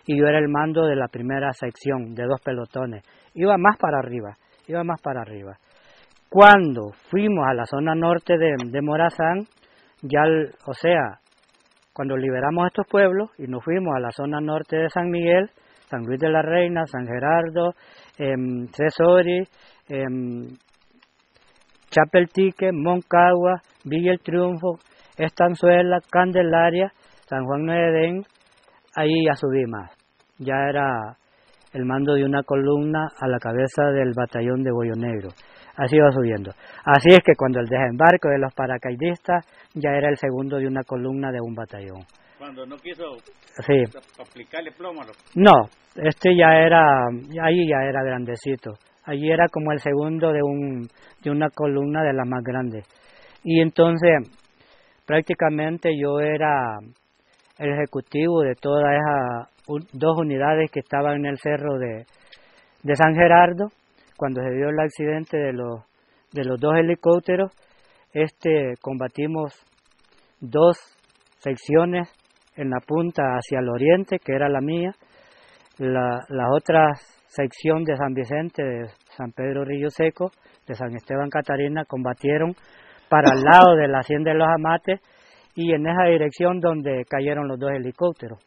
y yo era el mando de la primera sección, de 2 pelotones. Iba más para arriba. Cuando fuimos a la zona norte de Morazán, cuando liberamos estos pueblos y nos fuimos a la zona norte de San Miguel, San Luis de la Reina, San Gerardo, Cesori, Chapeltique, Moncagua, Villa El Triunfo, Estanzuela, Candelaria, San Juan de Edén, ahí ya subí más. Ya era el mando de una columna a la cabeza del batallón de Boyo Negro. Así iba subiendo. Así es que cuando el desembarco de los paracaidistas ya era el segundo de una columna de un batallón. Cuando no quiso aplicarle plomo a los... No, ahí ya era grandecito. Allí era como el segundo de una columna de las más grandes. Y entonces prácticamente yo era el ejecutivo de todas esas 2 unidades que estaban en el cerro de San Gerardo. Cuando se dio el accidente de los 2 helicópteros, combatimos 2 secciones en la punta hacia el oriente, que era la mía, la otra sección de San Vicente, de San Pedro Río Seco, de San Esteban Catarina, combatieron para el lado de la Hacienda de los Amates y en esa dirección donde cayeron los 2 helicópteros.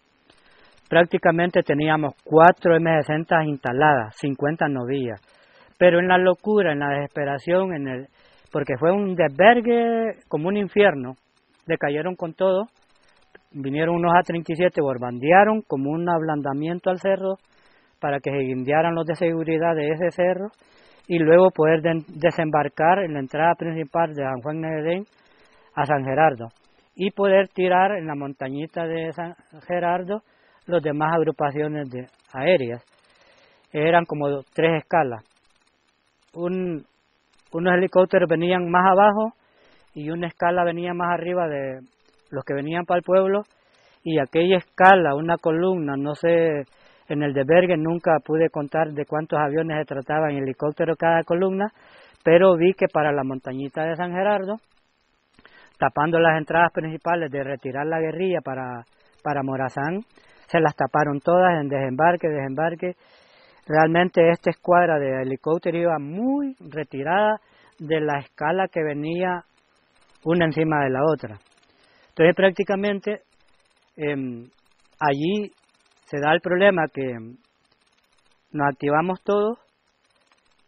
Prácticamente teníamos 4 M60 instaladas, 50 novillas, pero en la locura, en la desesperación, porque fue un desvergue como un infierno, le cayeron con todo, vinieron unos A-37, borbandearon como un ablandamiento al cerro para que se guindearan los de seguridad de ese cerro y luego poder desembarcar en la entrada principal de San Juan de Edén a San Gerardo y poder tirar en la montañita de San Gerardo las demás agrupaciones aéreas. Eran como 3 escalas. Unos helicópteros venían más abajo y una escala venía más arriba de los que venían para el pueblo, y aquella escala, una columna, no sé, en el desvergue nunca pude contar de cuántos aviones se trataba en helicóptero cada columna, pero vi que para la montañita de San Gerardo, tapando las entradas principales de retirar la guerrilla para Morazán, se las taparon todas en desembarque. Realmente esta escuadra de helicóptero iba muy retirada de la escala que venía una encima de la otra. Entonces prácticamente allí se da el problema que nos activamos todos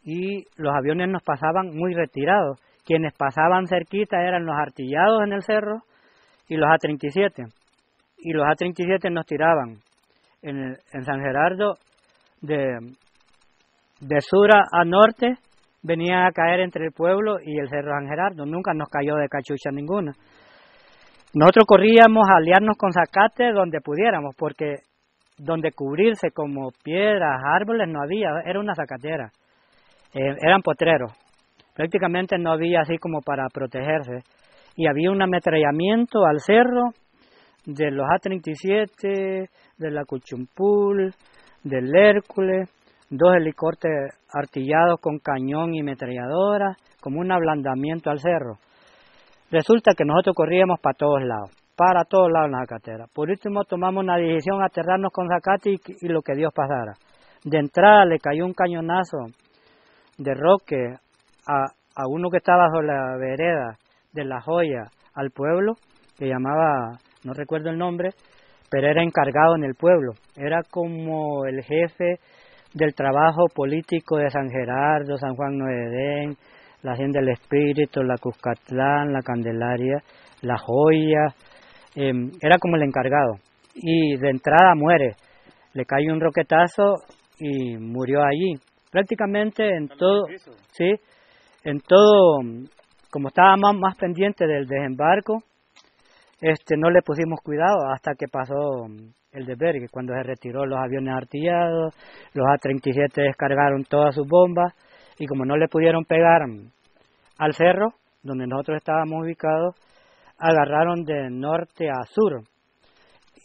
y los aviones nos pasaban muy retirados. Quienes pasaban cerquita eran los artillados en el cerro y los A-37. Y los A-37 nos tiraban en San Gerardo de sur a norte, venían a caer entre el pueblo y el cerro San Gerardo. Nunca nos cayó de cachucha ninguna. Nosotros corríamos a aliarnos con zacate donde pudiéramos, porque donde cubrirse como piedras, árboles no había, era una zacatera, eran potreros, prácticamente no había así como para protegerse, y había un ametrallamiento al cerro de los A-37, de la Cuchumpul, del Hércules, 2 helicópteros artillados con cañón y ametralladora, como un ablandamiento al cerro. Resulta que nosotros corríamos para todos lados en la zacatera. Por último tomamos una decisión, aterrarnos con zacate y lo que Dios pasara. De entrada le cayó un cañonazo de roque a uno que estaba bajo la vereda de La Joya al pueblo, que llamaba, no recuerdo el nombre, pero era encargado en el pueblo. Era como el jefe del trabajo político de San Gerardo, San Juan de Edén, la Hacienda del Espíritu, la Cuscatlán, la Candelaria, La Joya, era como el encargado. Y de entrada muere, le cae un roquetazo y murió allí. Prácticamente en todo, sí, en todo, como estábamos más pendientes del desembarco, no le pusimos cuidado hasta que pasó el desvergue, cuando se retiró los aviones artillados, los A-37 descargaron todas sus bombas, y como no le pudieron pegar al cerro, donde nosotros estábamos ubicados, agarraron de norte a sur.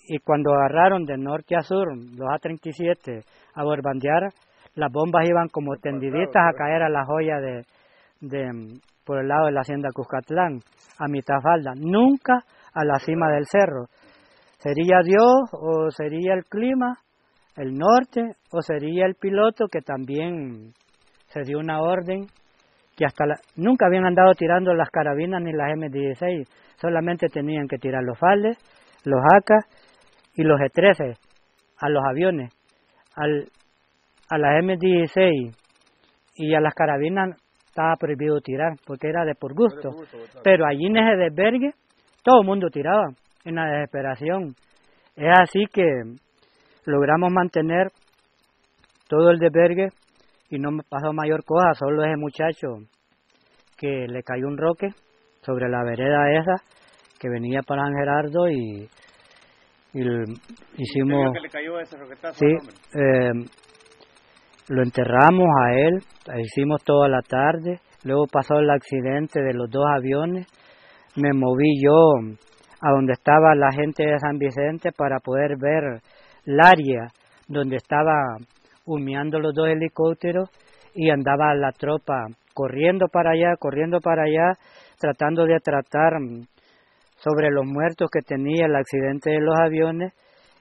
Y cuando agarraron de norte a sur los A-37 a borbandear, las bombas iban como tendiditas a caer a La Joya por el lado de la hacienda Cuscatlán, a mitad falda, nunca a la cima del cerro. ¿Sería Dios o sería el clima? el norte, o sería el piloto, que también se dio una orden que nunca habían andado tirando las carabinas ni las M16, solamente tenían que tirar los FALES, los AK y los G-13 a los aviones. A las M16 y a las carabinas estaba prohibido tirar, porque era de por gusto. Pero allí en ese desvergue, todo el mundo tiraba, en la desesperación. Es así que logramos mantener todo el desvergue y no me pasó mayor cosa, solo ese muchacho que le cayó un roque sobre la vereda esa, que venía para San Gerardo y hicimos... ¿Que le cayó ese roquetazo? Sí, lo enterramos a él, hicimos toda la tarde, luego pasó el accidente de los 2 aviones, me moví yo a donde estaba la gente de San Vicente para poder ver el área donde estaba humeando los 2 helicópteros, y andaba la tropa corriendo para allá, tratando de tratar sobre los muertos que tenía el accidente de los aviones,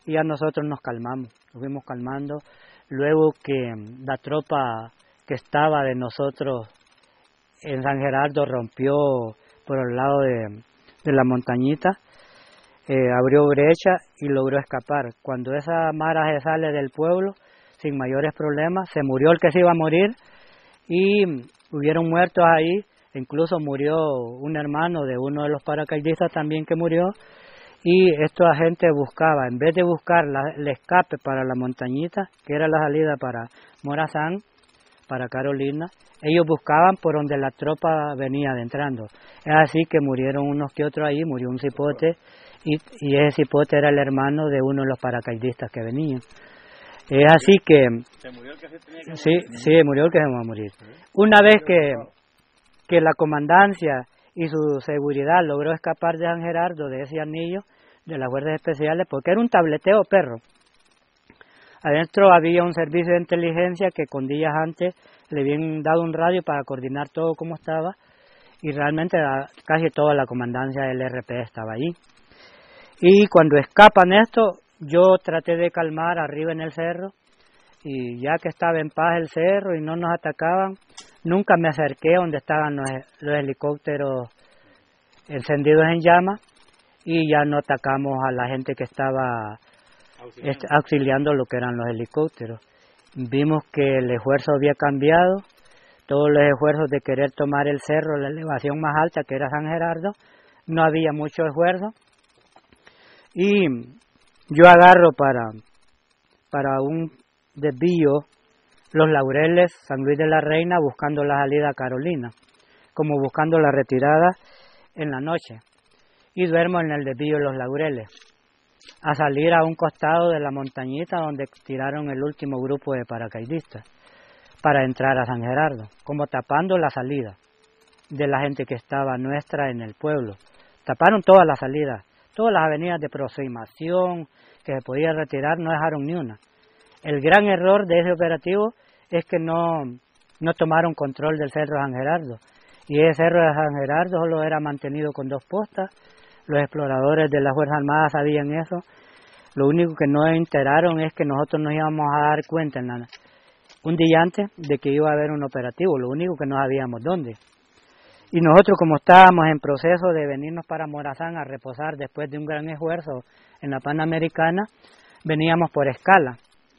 y a nosotros nos calmamos, nos fuimos calmando. Luego que la tropa que estaba de nosotros en San Gerardo rompió por el lado de la montañita, abrió brecha y logró escapar. Cuando esa mara se sale del pueblo sin mayores problemas, se murió el que se iba a morir y hubieron muertos ahí, incluso murió un hermano de uno de los paracaidistas también que murió. Y esta gente buscaba, en vez de buscar el escape para la montañita, que era la salida para Morazán, para Carolina, ellos buscaban por donde la tropa venía adentrando. Es así que murieron unos que otros ahí, murió un cipote, y ese cipote era el hermano de uno de los paracaidistas que venían. Es así que... ¿Se murió el que se tenía que morir? Sí, murió el que se va a morir. Una vez que la comandancia y su seguridad logró escapar de San Gerardo, de ese anillo de las fuerzas especiales, porque era un tableteo perro. Adentro había un servicio de inteligencia que con días antes le habían dado un radio para coordinar todo como estaba, y realmente casi toda la comandancia del RP estaba allí. Y cuando escapan esto, yo traté de calmar arriba en el cerro, y ya que estaba en paz el cerro y no nos atacaban, nunca me acerqué a donde estaban los helicópteros encendidos en llamas, y ya no atacamos a la gente que estaba auxiliando lo que eran los helicópteros. Vimos que el esfuerzo había cambiado, todos los esfuerzos de querer tomar el cerro, la elevación más alta que era San Gerardo, no había mucho esfuerzo, y yo agarro para un desvío Los Laureles, San Luis de la Reina, buscando la salida a Carolina, como buscando la retirada en la noche, y duermo en el desvío Los Laureles, a salir a un costado de la montañita donde tiraron el último grupo de paracaidistas para entrar a San Gerardo, como tapando la salida de la gente que estaba nuestra en el pueblo. Taparon todas las salidas, todas las avenidas de aproximación que se podía retirar, no dejaron ni una. El gran error de ese operativo es que no tomaron control del Cerro de San Gerardo, y ese Cerro de San Gerardo solo era mantenido con 2 postas. Los exploradores de las Fuerzas Armadas sabían eso. Lo único que no enteraron es que nosotros nos íbamos a dar cuenta un día antes de que iba a haber un operativo, lo único que no sabíamos dónde. Y nosotros, como estábamos en proceso de venirnos para Morazán a reposar después de un gran esfuerzo en la Panamericana, veníamos por escala.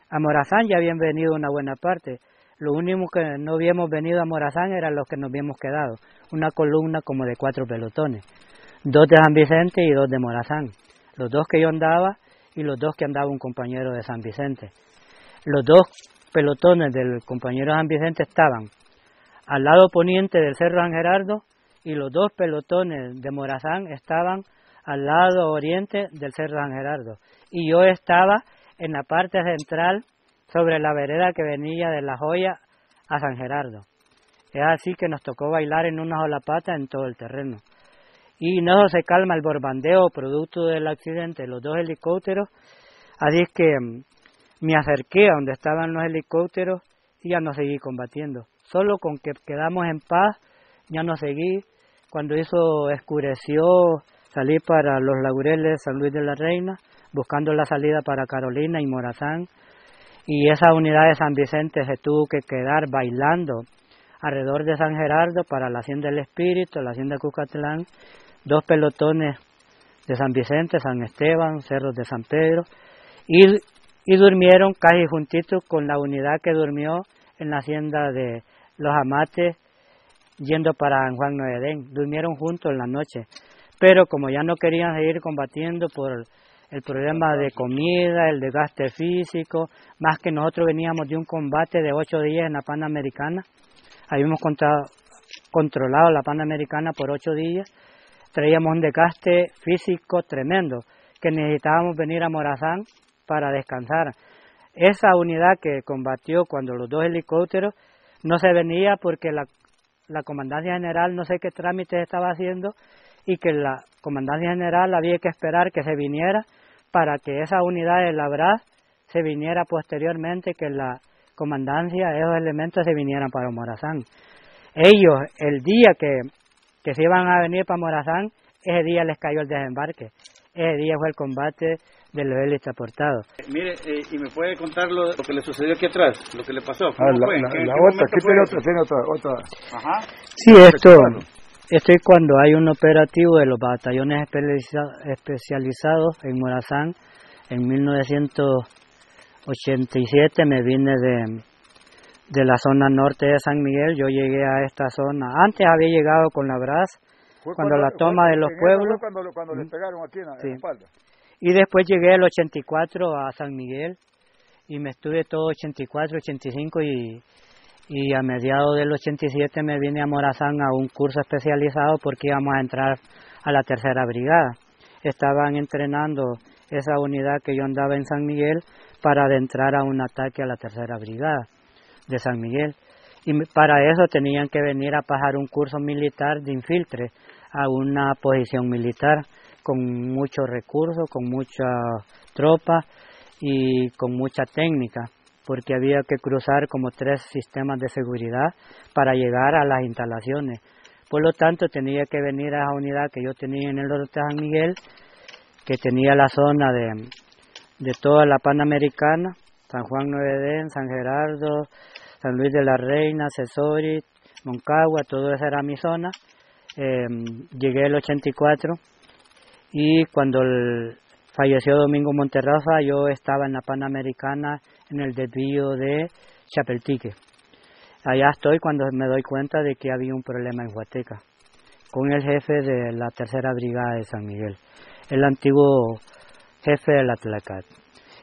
A Morazán ya habían venido una buena parte. Lo único que no habíamos venido a Morazán eran los que nos habíamos quedado, una columna como de 4 pelotones. 2 de San Vicente y 2 de Morazán, los 2 que yo andaba y los 2 que andaba un compañero de San Vicente. Los 2 pelotones del compañero de San Vicente estaban al lado poniente del Cerro San Gerardo, y los 2 pelotones de Morazán estaban al lado oriente del Cerro San Gerardo, y yo estaba en la parte central sobre la vereda que venía de La Joya a San Gerardo. Es así que nos tocó bailar en una sola pata en todo el terreno. Y no se calma el borbandeo producto del accidente de los 2 helicópteros, así es que me acerqué a donde estaban los helicópteros y ya no seguí combatiendo. Solo con que quedamos en paz, ya no seguí. Cuando oscureció, salí para Los Laureles, San Luis de la Reina, buscando la salida para Carolina y Morazán, y esa unidad de San Vicente se tuvo que quedar bailando alrededor de San Gerardo para la Hacienda del Espíritu, la Hacienda de Cucatlán, 2 pelotones de San Vicente, San Esteban, Cerros de San Pedro, y durmieron casi juntitos con la unidad que durmió en la Hacienda de Los Amates, yendo para San Juan Nuevo Edén. Durmieron juntos en la noche, pero como ya no querían seguir combatiendo por el problema de comida, el desgaste físico, más que nosotros veníamos de un combate de 8 días en la Panamericana, habíamos controlado la Panamericana por 8 días, traíamos un desgaste físico tremendo, que necesitábamos venir a Morazán para descansar. Esa unidad que combatió cuando los 2 helicópteros no se venía porque la Comandancia General no sé qué trámites estaba haciendo, y que la Comandancia General había que esperar que se viniera para que esa unidad de la BRAS se viniera posteriormente, que la Comandancia, esos elementos se vinieran para Morazán. Ellos, el día que se iban a venir para Morazán, ese día les cayó el desembarque. Ese día fue el combate de los hélices transportados. Mire, ¿y me puede contar lo que le sucedió aquí atrás? Lo que le pasó. La otra, aquí tiene otra. Ajá. Sí, esto es cuando hay un operativo de los batallones especializados en Morazán. En 1987 me vine de la zona norte de San Miguel. Yo llegué a esta zona. Antes había llegado con la BRAS, cuando la toma de los pueblos. Cuando le pegaron aquí en la espalda. Y después llegué el 84 a San Miguel y me estuve todo 84, 85 y a mediados del 87 me vine a Morazán a un curso especializado porque íbamos a entrar a la 3ª Brigada. Estaban entrenando esa unidad que yo andaba en San Miguel para adentrar a un ataque a la 3ª Brigada de San Miguel. Y para eso tenían que venir a pasar un curso militar de infiltre a una posición militar, con muchos recursos, con muchas tropas y con mucha técnica, porque había que cruzar como 3 sistemas de seguridad para llegar a las instalaciones. Por lo tanto, tenía que venir a esa unidad que yo tenía en el norte de San Miguel, que tenía la zona de toda la Panamericana, San Juan Nuevo Edén, San Gerardo, San Luis de la Reina, Sesori, Moncagua, todo eso era mi zona. Llegué el 84 y cuando falleció Domingo Monterrosa, yo estaba en la Panamericana en el desvío de Chapeltique. Allá estoy cuando me doy cuenta de que había un problema en Huateca con el jefe de la 3ª Brigada de San Miguel, el antiguo jefe de la Tlacat.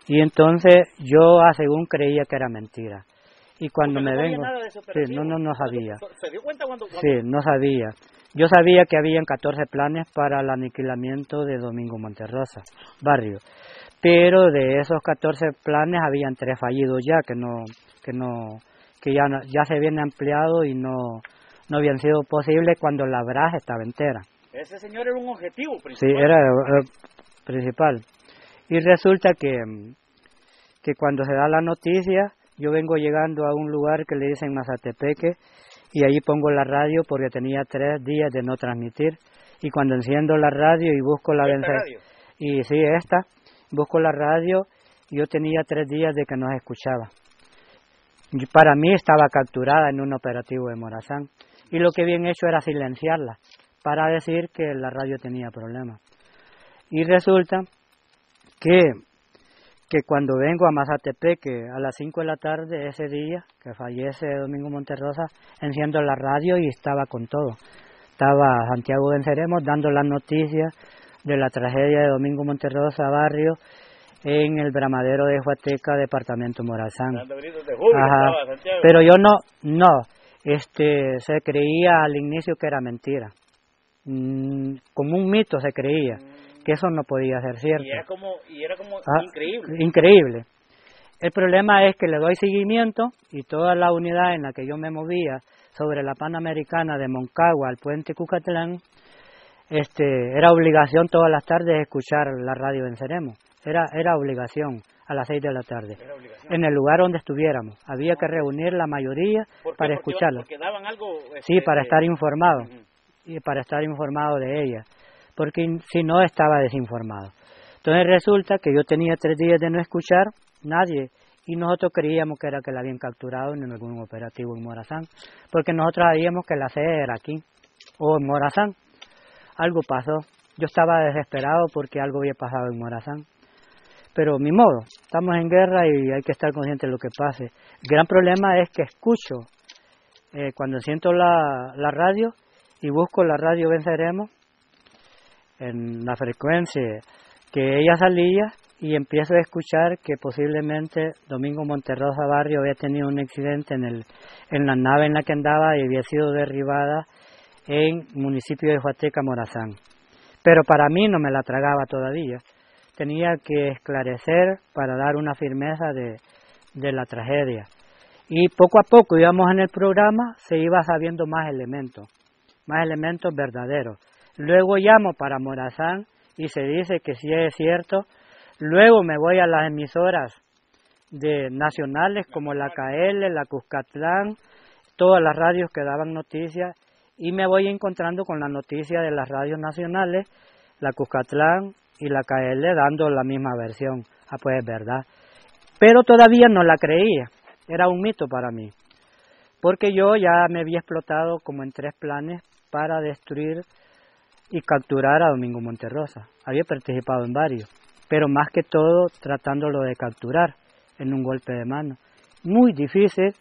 Y entonces yo según creía que era mentira. Y cuando me vengo, sí, no sabía. ¿Se dio cuenta cuando? Sí, no sabía. Yo sabía que habían 14 planes para el aniquilamiento de Domingo Monterrosa, barrio. Pero de esos 14 planes habían 3 fallidos ya, que ya se habían ampliado y no habían sido posibles cuando la BRAS estaba entera. Ese señor era un objetivo principal. Sí, era principal. Y resulta que cuando se da la noticia, yo vengo llegando a un lugar que le dicen Mazatepeque, y ahí pongo la radio porque tenía 3 días de no transmitir, y cuando enciendo la radio y busco la radio? Y sí, busco la radio, yo tenía 3 días de que no se escuchaba. Y para mí estaba capturada en un operativo de Morazán, y lo que habían hecho era silenciarla para decir que la radio tenía problemas. Y resulta que cuando vengo a Mazatepeque a las 5 de la tarde, ese día que fallece Domingo Monterrosa, enciendo la radio y estaba con todo. Estaba Santiago Venceremos dando las noticias de la tragedia de Domingo Monterrosa barrio en el Bramadero de Huateca, departamento Morazán. Ajá. Pero yo se creía al inicio que era mentira. Como un mito se creía. Que eso no podía ser cierto. Y era como increíble. Increíble. El problema es que le doy seguimiento y toda la unidad en la que yo me movía sobre la Panamericana de Moncagua al puente Cucatlán, era obligación todas las tardes escuchar la radio Venceremos. Era obligación a las 6 de la tarde. En el lugar donde estuviéramos. Había que reunir la mayoría para escucharla. Porque daban algo, sí, para estar informado. Y para estar informado de ella. Porque si no estaba desinformado. Entonces resulta que yo tenía 3 días de no escuchar nadie, y nosotros creíamos que era que la habían capturado en algún operativo en Morazán, porque nosotros sabíamos que la sede era aquí, o en Morazán. Algo pasó, yo estaba desesperado porque algo había pasado en Morazán, pero ni modo, estamos en guerra y hay que estar conscientes de lo que pase. El gran problema es que escucho, cuando siento la radio y busco la radio Venceremos, en la frecuencia que ella salía, y empiezo a escuchar que posiblemente Domingo Monterrosa Barrio había tenido un accidente en la nave en la que andaba y había sido derribada en el municipio de Huateca, Morazán. Pero para mí no me la tragaba todavía. Tenía que esclarecer para dar una firmeza de la tragedia. Y poco a poco íbamos en el programa, se iba sabiendo más elementos verdaderos. Luego llamo para Morazán y se dice que sí es cierto. Luego me voy a las emisoras nacionales como la KL, la Cuscatlán, todas las radios que daban noticias, y me voy encontrando con la noticia de las radios nacionales, la Cuscatlán y la KL dando la misma versión. Ah, pues es verdad. Pero todavía no la creía, era un mito para mí, porque yo ya me había explotado como en 3 planes para destruir y capturar a Domingo Monterrosa. Había participado en varios, pero más que todo tratándolo de capturar en un golpe de mano. Muy difícil,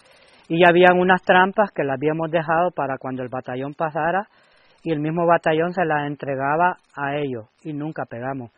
y ya habían unas trampas que las habíamos dejado para cuando el batallón pasara, y el mismo batallón se las entregaba a ellos, y nunca pegamos.